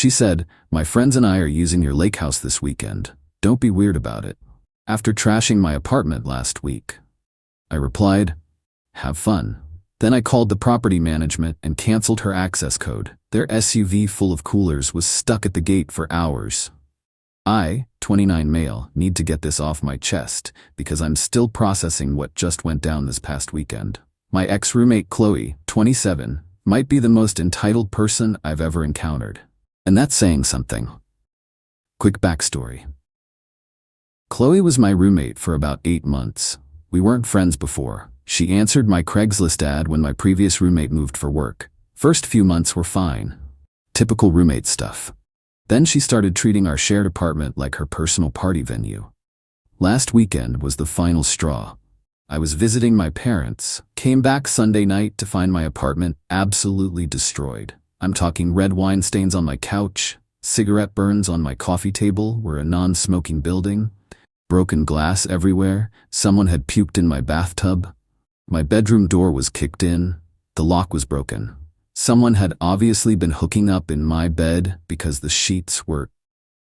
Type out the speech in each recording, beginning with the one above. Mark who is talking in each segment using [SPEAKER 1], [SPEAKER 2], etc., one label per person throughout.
[SPEAKER 1] She said, "My friends and I are using your Lakehouse this weekend. Don't be weird about it. After trashing my apartment last week." I replied, "Have fun." Then I called the property management and canceled her access code. Their SUV full of coolers was stuck at the gate for hours. I, 29 male, need to get this off my chest because I'm still processing what just went down this past weekend. My ex-roommate Qley, 27, might be the most entitled person I've ever encountered. And that's saying something. Quick backstory. Qley was my roommate for about 8 months. We weren't friends before. She answered my Craigslist ad when my previous roommate moved for work. First few months were fine. Typical roommate stuff. Then she started treating our shared apartment like her personal party venue. Last weekend was the final straw. I was visiting my parents, came back Sunday night to find my apartment absolutely destroyed. I'm talking red wine stains on my couch, cigarette burns on my coffee table, we're a non-smoking building, broken glass everywhere, someone had puked in my bathtub. My bedroom door was kicked in, the lock was broken. Someone had obviously been hooking up in my bed because the sheets were...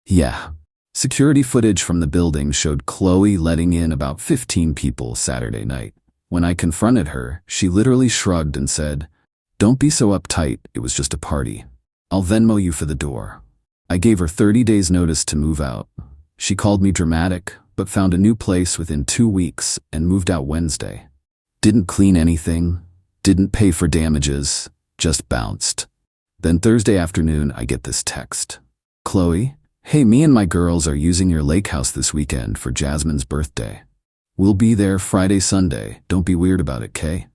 [SPEAKER 1] Yeah. Security footage from the building showed Qley letting in about 15 people Saturday night. When I confronted her, she literally shrugged and said, "Don't be so uptight, it was just a party. I'll Venmo you for the door." I gave her 30 days notice to move out. She called me dramatic, but found a new place within 2 weeks and moved out Wednesday. Didn't clean anything, didn't pay for damages, just bounced. Then Thursday afternoon, I get this text. "Qley, hey, me and my girls are using your Lakehouse this weekend for Jasmine's birthday. We'll be there Friday, Sunday. Don't be weird about it, Kay?"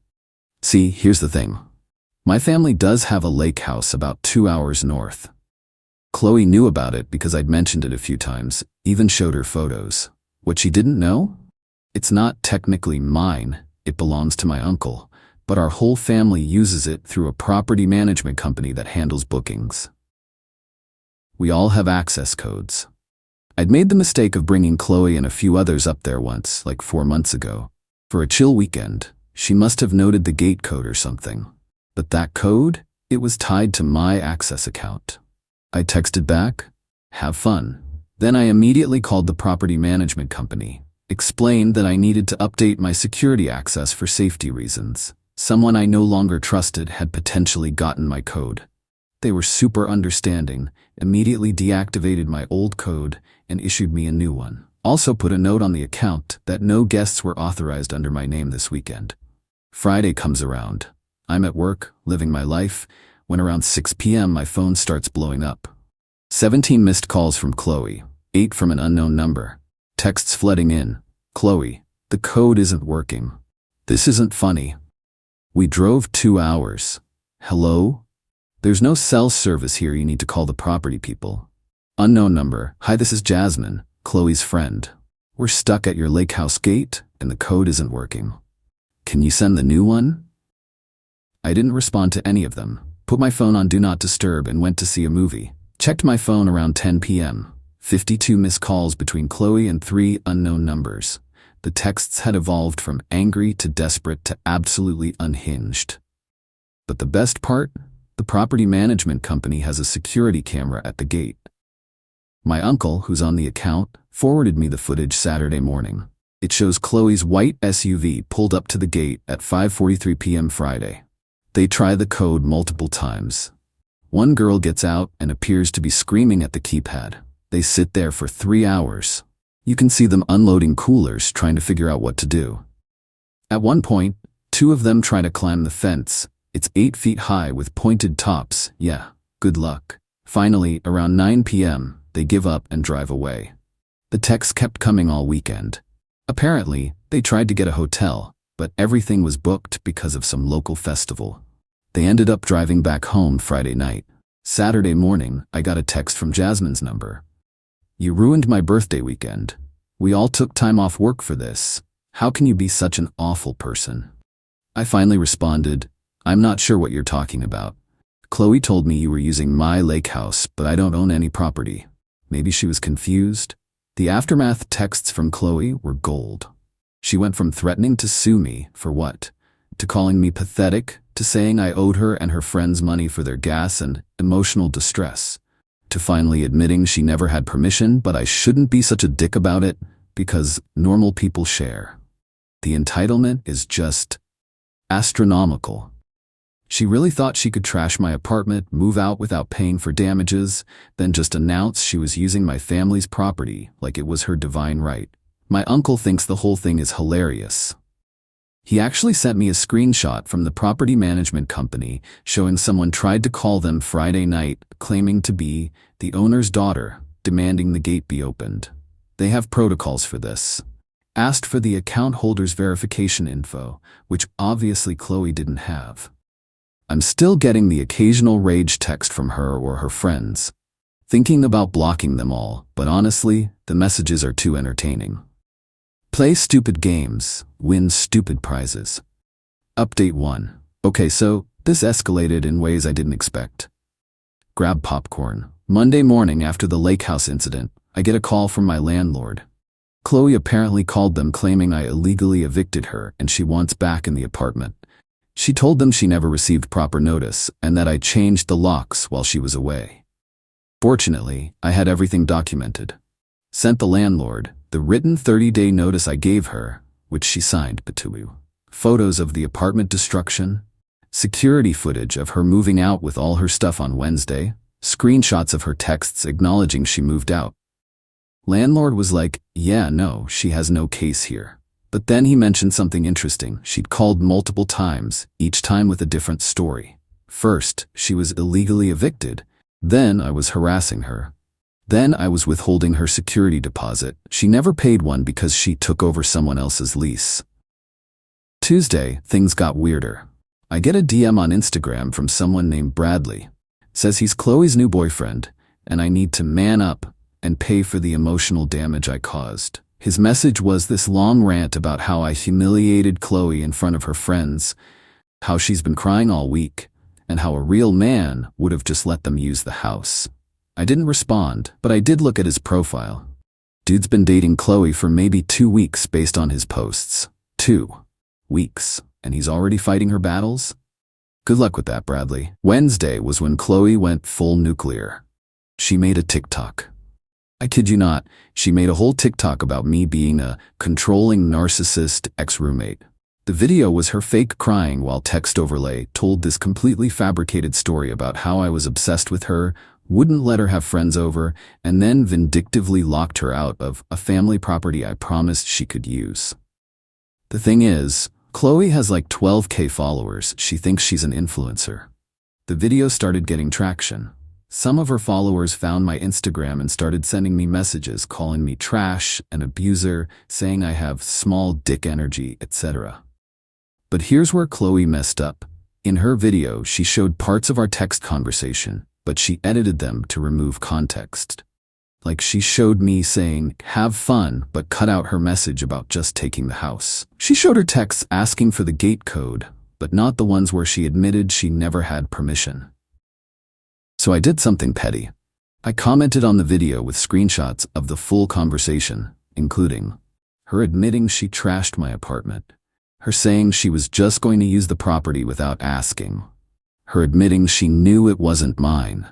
[SPEAKER 1] See, here's the thing. My family does have a Lakehouse about 2 hours north. Qley knew about it because I'd mentioned it a few times, even showed her photos. What she didn't know? It's not technically mine. It belongs to my uncle, but our whole family uses it through a property management company that handles bookings. We all have access codes. I'd made the mistake of bringing Qley and a few others up there once, like 4 months ago. For a chill weekend, she must have noted the gate code or something. But that code, it was tied to my access account. I texted back, "Have fun." Then I immediately called the property management company. Explained that I needed to update my security access for safety reasons. Someone I no longer trusted had potentially gotten my code. They were super understanding, immediately deactivated my old code and issued me a new one. Also put a note on the account that no guests were authorized under my name this weekend. Friday comes around. I'm at work, living my life, when around 6 p.m. my phone starts blowing up. 17 missed calls from Qley, 8 from an unknown number. Texts flooding in. "Qley, the code isn't working. This isn't funny. We drove 2 hours. Hello? There's no cell service here, you need to call the property people." Unknown number. "Hi, this is Jasmine, Qley's friend. We're stuck at your Lakehouse gate and the code isn't working. Can you send the new one?" I didn't respond to any of them. Put my phone on Do Not Disturb and went to see a movie. Checked my phone around 10 p.m. 52 missed calls between Qley and 3 unknown numbers. The texts had evolved from angry to desperate to absolutely unhinged. But the best part? The property management company has a security camera at the gate. My uncle, who's on the account, forwarded me the footage Saturday morning. It shows Qley's white SUV pulled up to the gate at 5:43 p.m. Friday. They try the code multiple times. One girl gets out and appears to be screaming at the keypad. They sit there for 3 hours. You can see them unloading coolers, trying to figure out what to do. At one point, 2 of them try to climb the fence. It's 8 feet high with pointed tops. Yeah, good luck. Finally, around 9 p.m., they give up and drive away. The texts kept coming all weekend. Apparently, they tried to get a hotel, but everything was booked because of some local festival. They ended up driving back home Friday night. Saturday morning, I got a text from Jasmine's number. "You ruined my birthday weekend. We all took time off work for this. How can you be such an awful person?" I finally responded, "I'm not sure what you're talking about. Qley told me you were using my Lakehouse, but I don't own any property." Maybe she was confused. The aftermath texts from Qley were gold. She went from threatening to sue me for what? To calling me pathetic, to saying I owed her and her friends money for their gas and emotional distress. to finally admitting she never had permission, but I shouldn't be such a dick about it because normal people share. The entitlement is just astronomical. She really thought she could trash my apartment, move out without paying for damages, then just announce she was using my family's property like it was her divine right. My uncle thinks the whole thing is hilarious. He actually sent me a screenshot from the property management company showing someone tried to call them Friday night, claiming to be the owner's daughter, demanding the gate be opened. They have protocols for this. Asked for the account holder's verification info, which obviously Qley didn't have. I'm still getting the occasional rage text from her or her friends. Thinking about blocking them all, but honestly, the messages are too entertaining. Play stupid games, win stupid prizes. Update 1. Okay, so this escalated in ways I didn't expect. Grab popcorn. Monday morning after the Lakehouse incident, I get a call from my landlord. Qley apparently called them claiming I illegally evicted her and she wants back in the apartment. She told them she never received proper notice and that I changed the locks while she was away. Fortunately, I had everything documented. Sent the landlord the written 30-day notice I gave her, which she signed, photos of the apartment destruction, security footage of her moving out with all her stuff on Wednesday, screenshots of her texts acknowledging she moved out. Landlord was like, yeah, no, she has no case here. But then he mentioned something interesting. She'd called multiple times, each time with a different story. First, she was illegally evicted. Then I was harassing her. Then I was withholding her security deposit. She never paid one because she took over someone else's lease. Tuesday, things got weirder. I get a DM on Instagram from someone named Bradley. Says he's Qley's new boyfriend, and I need to man up and pay for the emotional damage I caused. His message was this long rant about how I humiliated Qley in front of her friends, how she's been crying all week, and how a real man would have just let them use the house. I didn't respond, but I did look at his profile. Dude's been dating Qley for maybe 2 weeks based on his posts. 2 weeks, and he's already fighting her battles? Good luck with that, Bradley. Wednesday was when Qley went full nuclear. She made a TikTok. I kid you not, she made a whole TikTok about me being a controlling narcissist ex-roommate. The video was her fake crying while text overlay told this completely fabricated story about how I was obsessed with her, wouldn't let her have friends over, and then vindictively locked her out of a family property I promised she could use. The thing is, Qley has like 12K followers. She thinks she's an influencer. The video started getting traction. Some of her followers found my Instagram and started sending me messages calling me trash, an abuser, saying I have small dick energy, etc. But here's where Qley messed up. In her video, she showed parts of our text conversation, but she edited them to remove context. Like she showed me saying, have fun, but cut out her message about just taking the house. She showed her texts asking for the gate code, but not the ones where she admitted she never had permission. So I did something petty. I commented on the video with screenshots of the full conversation, including her admitting she trashed my apartment, her saying she was just going to use the property without asking, her admitting she knew it wasn't mine,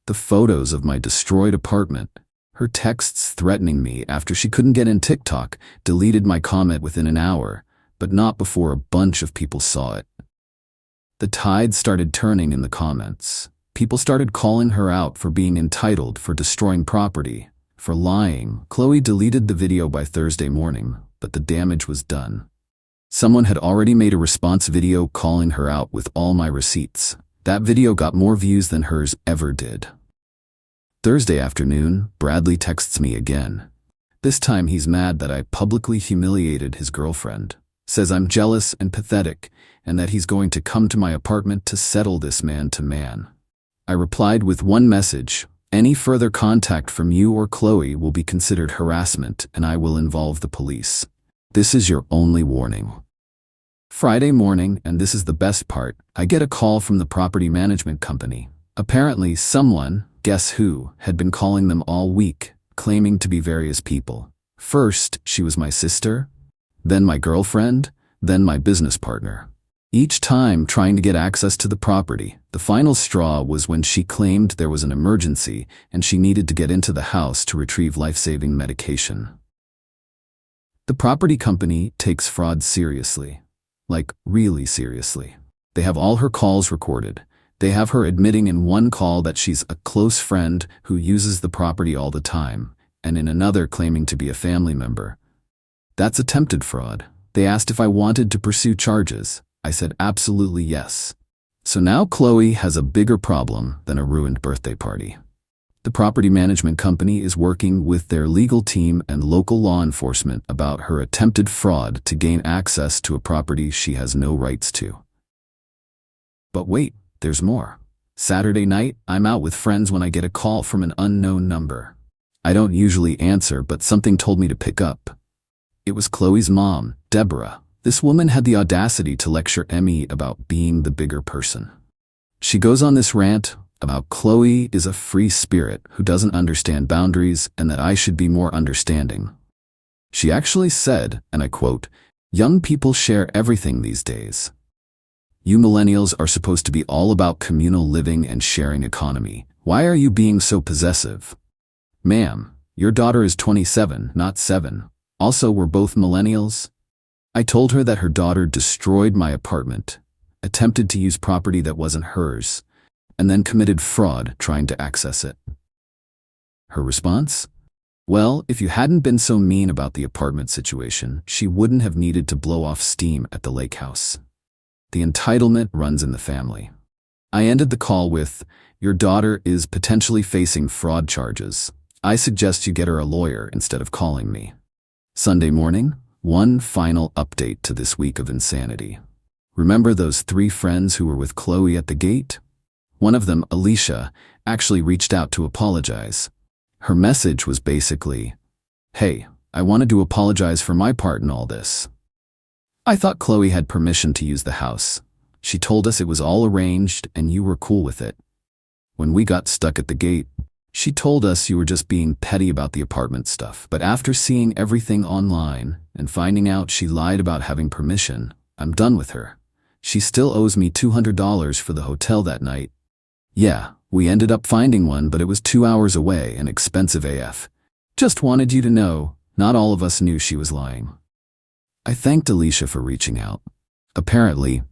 [SPEAKER 1] the photos of my destroyed apartment, her texts threatening me after she couldn't get in TikTok, deleted my comment within an hour, but not before a bunch of people saw it. The tide started turning in the comments. People started calling her out for being entitled, for destroying property, for lying. Qley deleted the video by Thursday morning, but the damage was done. Someone had already made a response video calling her out with all my receipts. That video got more views than hers ever did. Thursday afternoon, Bradley texts me again. This time he's mad that I publicly humiliated his girlfriend. Says I'm jealous and pathetic, and that he's going to come to my apartment to settle this man to man. I replied with one message: any further contact from you or Qley will be considered harassment and I will involve the police. This is your only warning. Friday morning, and this is the best part, I get a call from the property management company. Apparently someone, guess who, had been calling them all week, claiming to be various people. First, she was my sister, then my girlfriend, then my business partner. each time trying to get access to the property. The final straw was when she claimed there was an emergency and she needed to get into the house to retrieve life-saving medication. The property company takes fraud seriously. Like, really seriously. They have all her calls recorded. They have her admitting in one call that she's a close friend who uses the property all the time, and in another claiming to be a family member. That's attempted fraud. They asked if I wanted to pursue charges. I said absolutely yes. So now Qley has a bigger problem than a ruined birthday party. The property management company is working with their legal team and local law enforcement about her attempted fraud to gain access to a property she has no rights to. But wait, there's more. Saturday night, I'm out with friends when I get a call from an unknown number. I don't usually answer, but something told me to pick up. It was Qley's mom, Deborah. This woman had the audacity to lecture Emmy about being the bigger person. She goes on this rant about Qley is a free spirit who doesn't understand boundaries and that I should be more understanding. She actually said, and I quote, "Young people share everything these days. You millennials are supposed to be all about communal living and sharing economy. Why are you being so possessive? Ma'am, your daughter is 27, not 7. Also, we're both millennials." I told her that her daughter destroyed my apartment, attempted to use property that wasn't hers, and then committed fraud trying to access it. Her response? Well, if you hadn't been so mean about the apartment situation, she wouldn't have needed to blow off steam at the Lakehouse. The entitlement runs in the family. I ended the call with, "Your daughter is potentially facing fraud charges. I suggest you get her a lawyer instead of calling me." Sunday morning, one final update to this week of insanity. Remember those 3 friends who were with Qley at the gate? One of them, Alicia, actually reached out to apologize. Her message was basically, "Hey, I wanted to apologize for my part in all this. I thought Qley had permission to use the house. She told us it was all arranged and you were cool with it. When we got stuck at the gate, she told us you were just being petty about the apartment stuff. But after seeing everything online and finding out she lied about having permission, I'm done with her. She still owes me $200 for the hotel that night. Yeah, we ended up finding one, but it was 2 hours away and expensive AF. Just wanted you to know, not all of us knew she was lying." I thanked Alicia for reaching out. Apparently,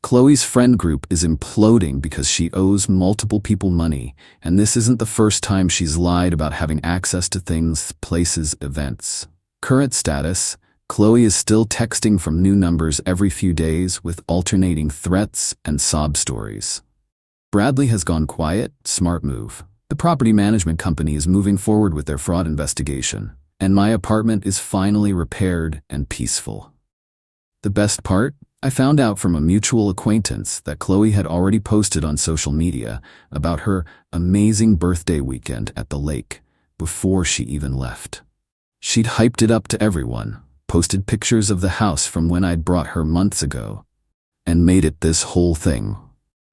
[SPEAKER 1] Qley's friend group is imploding because she owes multiple people money, and this isn't the first time she's lied about having access to things, places, events. Current status, Qley is still texting from new numbers every few days with alternating threats and sob stories. Bradley has gone quiet, smart move. The property management company is moving forward with their fraud investigation, and my apartment is finally repaired and peaceful. The best part? I found out from a mutual acquaintance that Qley had already posted on social media about her amazing birthday weekend at the lake before she even left. She'd hyped it up to everyone, posted pictures of the house from when I'd brought her months ago, and made it this whole thing.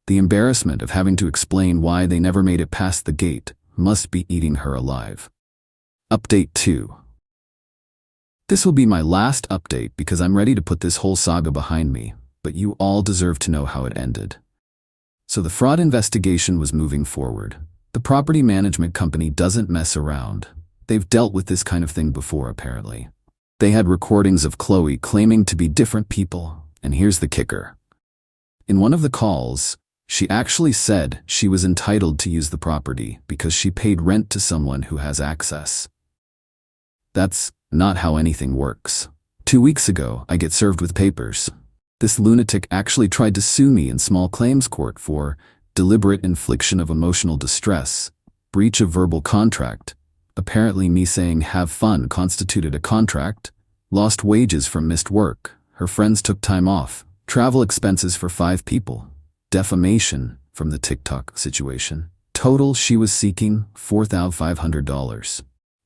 [SPEAKER 1] The embarrassment of having to explain why they never made it past the gate must be eating her alive. Update 2. This will be my last update because I'm ready to put this whole saga behind me, but you all deserve to know how it ended. So the fraud investigation was moving forward. The property management company doesn't mess around. They've dealt with this kind of thing before, apparently. They had recordings of Qley claiming to be different people, and here's the kicker. In one of the calls, she actually said she was entitled to use the property because she paid rent to someone who has access. That's not how anything works. 2 weeks ago, I get served with papers. This lunatic actually tried to sue me in small claims court for deliberate infliction of emotional distress, breach of verbal contract. Apparently me saying "have fun" constituted a contract, lost wages from missed work, her friends took time off, travel expenses for 5 people, defamation from the TikTok situation. Total, she was seeking $4,500.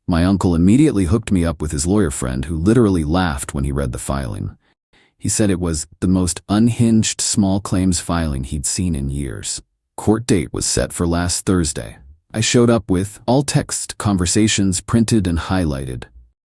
[SPEAKER 1] My uncle immediately hooked me up with his lawyer friend who literally laughed when he read the filing. He said it was the most unhinged small claims filing he'd seen in years. Court date was set for last Thursday. I showed up with all text conversations printed and highlighted,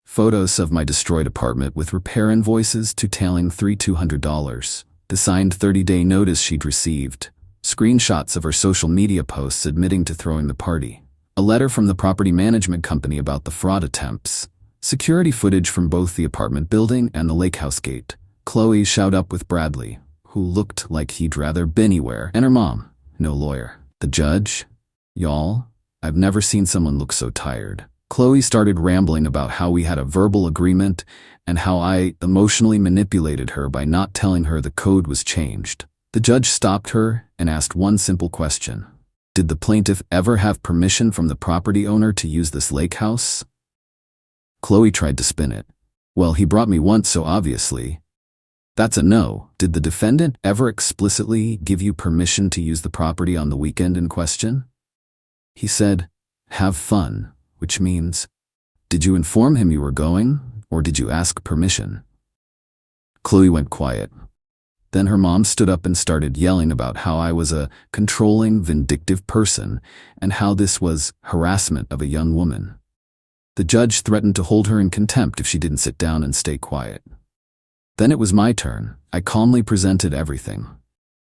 [SPEAKER 1] photos of my destroyed apartment with repair invoices detailing $3,200, the signed 30-day notice she'd received, screenshots of her social media posts admitting to throwing the party, a letter from the property management company about the fraud attempts, security footage from both the apartment building and the Lakehouse gate. Qley showed up with Bradley, who looked like he'd rather been anywhere, and her mom, no lawyer. The judge? Y'all, I've never seen someone look so tired. Qley started rambling about how we had a verbal agreement and how I emotionally manipulated her by not telling her the code was changed. The judge stopped her and asked one simple question. Did the plaintiff ever have permission from the property owner to use this Lakehouse? Qley tried to spin it. Well, he brought me once, so obviously. That's a no. Did the defendant ever explicitly give you permission to use the property on the weekend in question? He said, have fun, which means, did you inform him you were going, or did you ask permission? Qley went quiet. Then her mom stood up and started yelling about how I was a controlling, vindictive person and how this was harassment of a young woman. The judge threatened to hold her in contempt if she didn't sit down and stay quiet. Then it was my turn. I calmly presented everything.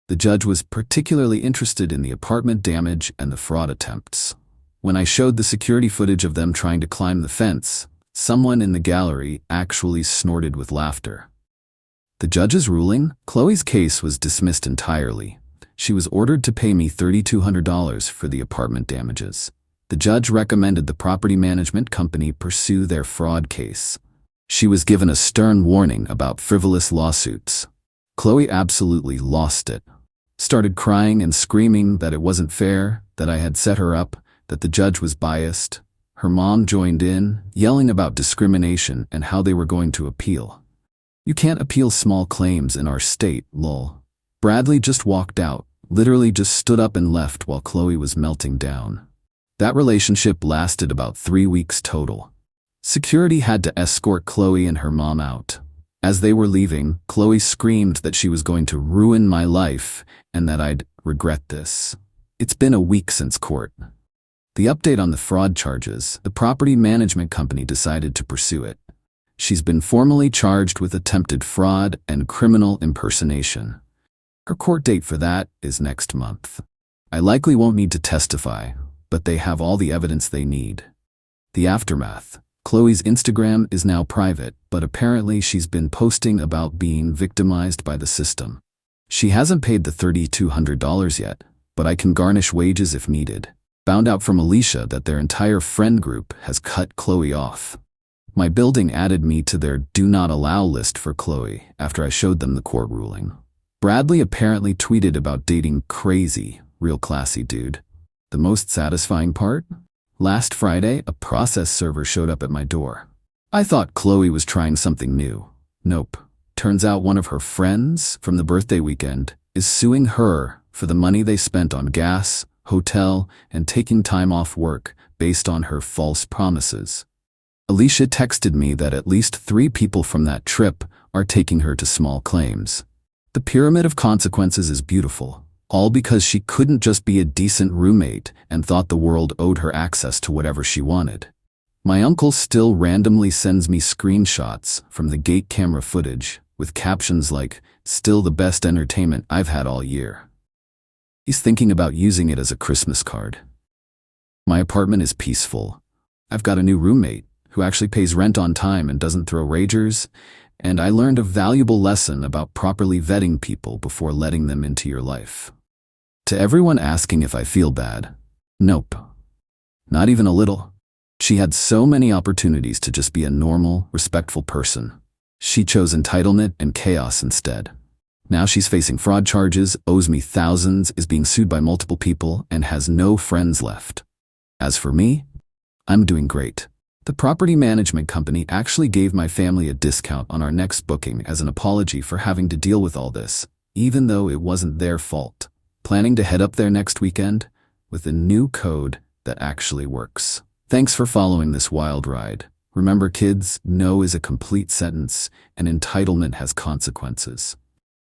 [SPEAKER 1] The judge was particularly interested in the apartment damage and the fraud attempts. When I showed the security footage of them trying to climb the fence, someone in the gallery actually snorted with laughter. The judge's ruling? Qley's case was dismissed entirely. She was ordered to pay me $3,200 for the apartment damages. The judge recommended the property management company pursue their fraud case. She was given a stern warning about frivolous lawsuits. Qley absolutely lost it. Started crying and screaming that it wasn't fair, that I had set her up, that the judge was biased. Her mom joined in, yelling about discrimination and how they were going to appeal. You can't appeal small claims in our state, lol. Bradley just walked out, literally just stood up and left while Qley was melting down. That relationship lasted about 3 weeks total. Security had to escort Qley and her mom out. As they were leaving, Qley screamed that she was going to ruin my life and that I'd regret this. It's been a week since court. The update on the fraud charges, the property management company decided to pursue it. She's been formally charged with attempted fraud and criminal impersonation. Her court date for that is next month. I likely won't need to testify, but they have all the evidence they need. The aftermath. Qley's Instagram is now private, but apparently she's been posting about being victimized by the system. She hasn't paid the $3,200 yet, but I can garnish wages if needed. Found out from Alicia that their entire friend group has cut Qley off. My building added me to their do not allow list for Qley after I showed them the court ruling. Bradley apparently tweeted about dating Crazy, real classy dude. The most satisfying part? Last Friday, a process server showed up at my door. I thought Qley was trying something new. Nope. Turns out one of her friends from the birthday weekend is suing her for the money they spent on gas, hotel, and taking time off work based on her false promises. Alicia texted me that at least 3 people from that trip are taking her to small claims. The pyramid of consequences is beautiful, all because she couldn't just be a decent roommate and thought the world owed her access to whatever she wanted. My uncle still randomly sends me screenshots from the gate camera footage with captions like, "Still the best entertainment I've had all year." He's thinking about using it as a Christmas card. My apartment is peaceful. I've got a new roommate who actually pays rent on time and doesn't throw ragers, and I learned a valuable lesson about properly vetting people before letting them into your life. To everyone asking if I feel bad, nope. Not even a little. She had so many opportunities to just be a normal, respectful person. She chose entitlement and chaos instead. Now she's facing fraud charges, owes me thousands, is being sued by multiple people, and has no friends left. As for me, I'm doing great. The property management company actually gave my family a discount on our next booking as an apology for having to deal with all this, even though it wasn't their fault. Planning to head up there next weekend with a new code that actually works. Thanks for following this wild ride. Remember, kids, no is a complete sentence and entitlement has consequences.